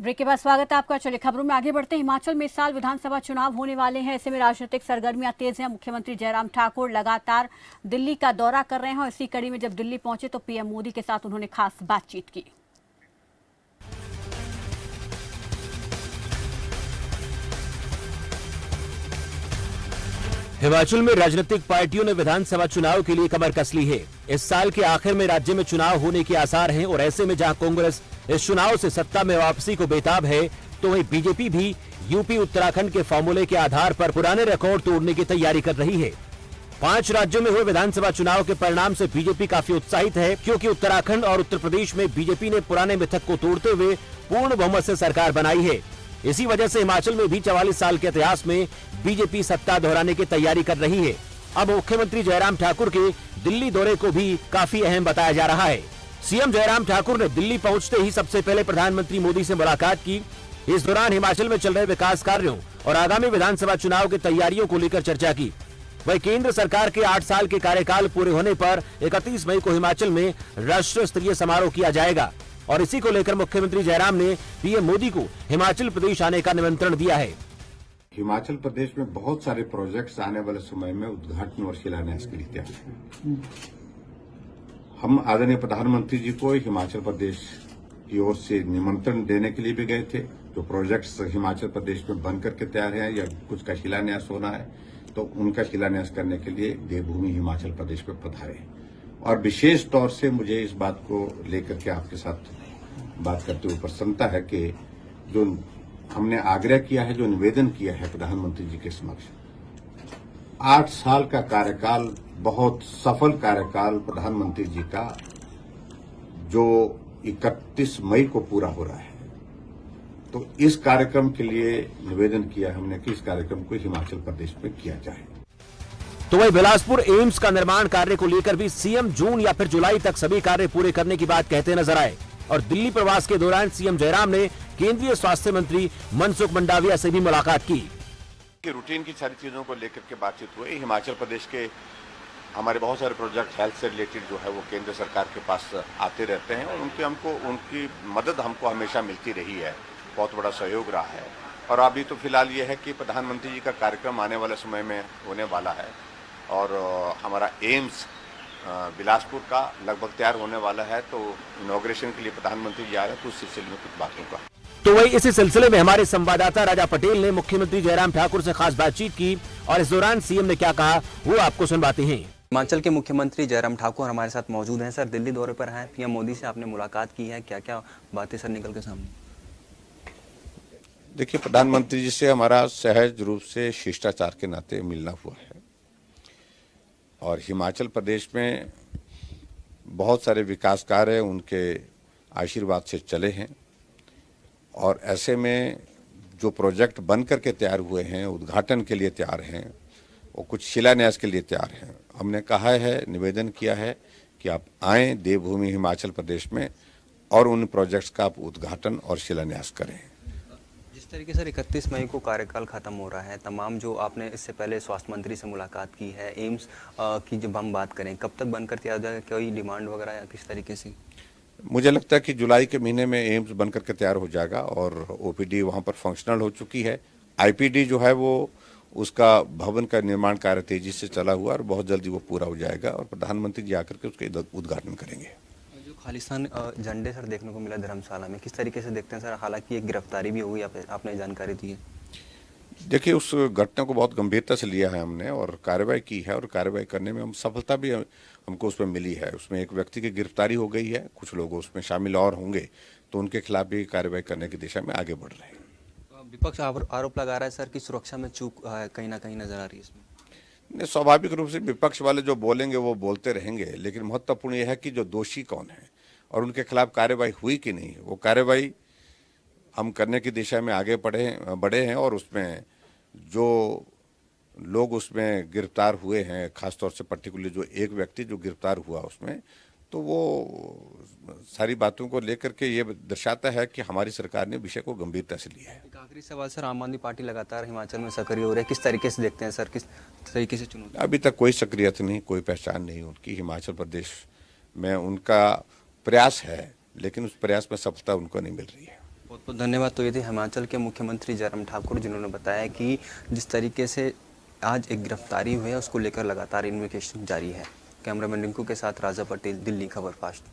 Break के बाद स्वागत है आपका। चलिए खबरों में आगे बढ़ते हैं। हिमाचल में इस साल विधानसभा चुनाव होने वाले हैं। ऐसे में राजनीतिक सरगर्मियां तेज हैं। मुख्यमंत्री जयराम ठाकुर लगातार दिल्ली का दौरा कर रहे हैं और इसी कड़ी में जब दिल्ली पहुंचे तो पीएम मोदी के साथ उन्होंने खास बातचीत की। हिमाचल में राजनीतिक पार्टियों ने विधानसभा चुनाव के लिए कमर कस ली है। इस साल के आखिर में राज्य में चुनाव होने के आसार हैं और ऐसे में जहां कांग्रेस इस चुनाव से सत्ता में वापसी को बेताब है, तो वहीं बीजेपी भी यूपी उत्तराखंड के फॉर्मूले के आधार पर पुराने रिकॉर्ड तोड़ने की तैयारी कर रही है। 5 राज्यों में हुए विधानसभा चुनाव के परिणाम से बीजेपी काफी उत्साहित है, क्योंकि उत्तराखंड और उत्तर प्रदेश में बीजेपी ने पुराने मिथक को तोड़ते हुए पूर्ण बहुमत से सरकार बनाई है। इसी वजह से हिमाचल में भी 44 साल के इतिहास में बीजेपी सत्ता दोहराने की तैयारी कर रही है। अब मुख्यमंत्री जयराम ठाकुर के दिल्ली दौरे को भी काफी अहम बताया जा रहा है। सीएम जयराम ठाकुर ने दिल्ली पहुंचते ही सबसे पहले प्रधानमंत्री मोदी से मुलाकात की। इस दौरान हिमाचल में चल रहे विकास कार्यों और आगामी विधानसभा चुनाव की तैयारियों को लेकर चर्चा की। वहीं केंद्र सरकार के 8 साल के कार्यकाल पूरे होने पर 31 मई को हिमाचल में राष्ट्रीय स्तरीय समारोह किया जाएगा और इसी को लेकर मुख्यमंत्री जयराम ने पीएम मोदी को हिमाचल प्रदेश आने का निमंत्रण दिया है। हिमाचल प्रदेश में बहुत सारे प्रोजेक्ट्स आने वाले समय में उद्घाटन और शिलान्यास के लिए तैयार हैं। हम आदरणीय प्रधानमंत्री जी को हिमाचल प्रदेश की ओर से निमंत्रण देने के लिए भी गए थे। जो प्रोजेक्ट्स हिमाचल प्रदेश में बन करके तैयार हैं या कुछ का शिलान्यास होना है, तो उनका शिलान्यास करने के लिए देवभूमि हिमाचल प्रदेश में पधारे। और विशेष तौर से मुझे इस बात को लेकर के आपके साथ बात करते हुए प्रसन्नता है कि जो हमने आग्रह किया है, जो निवेदन किया है प्रधानमंत्री जी के समक्ष, 8 साल का कार्यकाल, बहुत सफल कार्यकाल प्रधानमंत्री जी का, जो 31 मई को पूरा हो रहा है, तो इस कार्यक्रम के लिए निवेदन किया हमने कि इस कार्यक्रम को हिमाचल प्रदेश में किया जाए। तो वही बिलासपुर एम्स का निर्माण कार्य को लेकर भी सीएम जून या फिर जुलाई तक सभी कार्य पूरे करने की बात कहते नजर आए। और दिल्ली प्रवास के दौरान सीएम जयराम ने केंद्रीय स्वास्थ्य मंत्री मनसुख मंडाविया से भी मुलाकात की। रूटीन की सारी चीजों को लेकर के बातचीत हुई। हिमाचल प्रदेश के हमारे बहुत सारे प्रोजेक्ट हेल्थ से रिलेटेड जो है वो केंद्र सरकार के पास आते रहते हैं और उनकी मदद हमको हमेशा मिलती रही है। बहुत बड़ा सहयोग रहा है। और अभी तो फिलहाल ये है कि प्रधानमंत्री जी का कार्यक्रम आने वाले समय में होने वाला है और हमारा एम्स बिलासपुर का लगभग तैयार होने वाला है, तो इनॉग्रेशन के लिए प्रधानमंत्री जी आए तो उस सिलसिले में कुछ बातों का। तो वही इसी सिलसिले में हमारे संवाददाता राजा पटेल ने मुख्यमंत्री जयराम ठाकुर से खास बातचीत की और इस दौरान सीएम ने क्या कहा वो आपको सुनवाते हैं। हिमाचल के मुख्यमंत्री जयराम ठाकुर हमारे साथ मौजूद हैं। सर, दिल्ली दौरे पर हैं, पीएम मोदी से आपने मुलाकात की है, क्या क्या बातें सर निकल के सामने? देखिए, प्रधानमंत्री जी से हमारा सहज रूप से शिष्टाचार के नाते मिलना हुआ है और हिमाचल प्रदेश में बहुत सारे विकास कार्य उनके आशीर्वाद से चले हैं और ऐसे में जो प्रोजेक्ट बन करके तैयार हुए हैं, उद्घाटन के लिए तैयार हैं, वो कुछ शिलान्यास के लिए तैयार हैं। हमने कहा है, निवेदन किया है कि आप आएँ देवभूमि हिमाचल प्रदेश में और उन प्रोजेक्ट्स का आप उद्घाटन और शिलान्यास करें। जिस तरीके से 31 मई को कार्यकाल खत्म हो रहा है, तमाम जो आपने इससे पहले स्वास्थ्य मंत्री से मुलाकात की है, एम्स की जब हम बात करें, कब तक बनकर तैयार हो जाएगा? कोई डिमांड वगैरह या किस तरीके से? मुझे लगता है कि जुलाई के महीने में एम्स बनकर के तैयार हो जाएगा और ओपीडी वहाँ पर फंक्शनल हो चुकी है। आईपीडी जो है वो उसका भवन का निर्माण कार्य तेजी से चला हुआ और बहुत जल्दी वो पूरा हो जाएगा और प्रधानमंत्री जी आकर के उसका उद्घाटन करेंगे। खालिस्तान झंडे सर देखने को मिला धर्मशाला में, किस तरीके से देखते हैं सर? हालांकि एक गिरफ्तारी भी हुई, आपने जानकारी दी है। देखिए, उस घटना को बहुत गंभीरता से लिया है हमने और कार्रवाई की है और कार्रवाई करने में हम सफलता भी हमको उसमें मिली है। उसमें एक व्यक्ति की गिरफ्तारी हो गई है, कुछ लोग उसमें शामिल और होंगे, तो उनके खिलाफ भी कार्रवाई करने की दिशा में आगे बढ़ रहे हैं। विपक्ष आरोप लगा रहा है सर कि सुरक्षा में चूक कहीं ना कहीं नजर आ रही है इसमें। स्वाभाविक रूप से विपक्ष वाले जो बोलेंगे वो बोलते रहेंगे, लेकिन महत्वपूर्ण यह है कि जो दोषी कौन है और उनके खिलाफ कार्रवाई हुई कि नहीं, वो कार्रवाई हम करने की दिशा में आगे बढ़े हैं और उसमें जो लोग उसमें गिरफ्तार हुए हैं, खासतौर से पर्टिकुलरली जो एक व्यक्ति जो गिरफ्तार हुआ उसमें, तो वो सारी बातों को लेकर के ये दर्शाता है कि हमारी सरकार ने विषय को गंभीरता से लिया है। एक आखिरी सवाल सर, आम आदमी पार्टी लगातार हिमाचल में सक्रिय हो रही है, किस तरीके से देखते हैं सर, किस तरीके से चुनौती? अभी तक कोई सक्रियता नहीं, कोई पहचान नहीं उनकी। हिमाचल प्रदेश में उनका प्रयास है, लेकिन उस प्रयास में सफलता उनको नहीं मिल रही है। बहुत बहुत धन्यवाद। तो ये थे हिमाचल के मुख्यमंत्री जयराम ठाकुर, जिन्होंने बताया कि जिस तरीके से आज एक गिरफ्तारी हुई है उसको लेकर लगातार इन्वेस्टिगेशन जारी है। कैमरामैन रिंकू के साथ राजा पटेल, दिल्ली खबर फास्ट।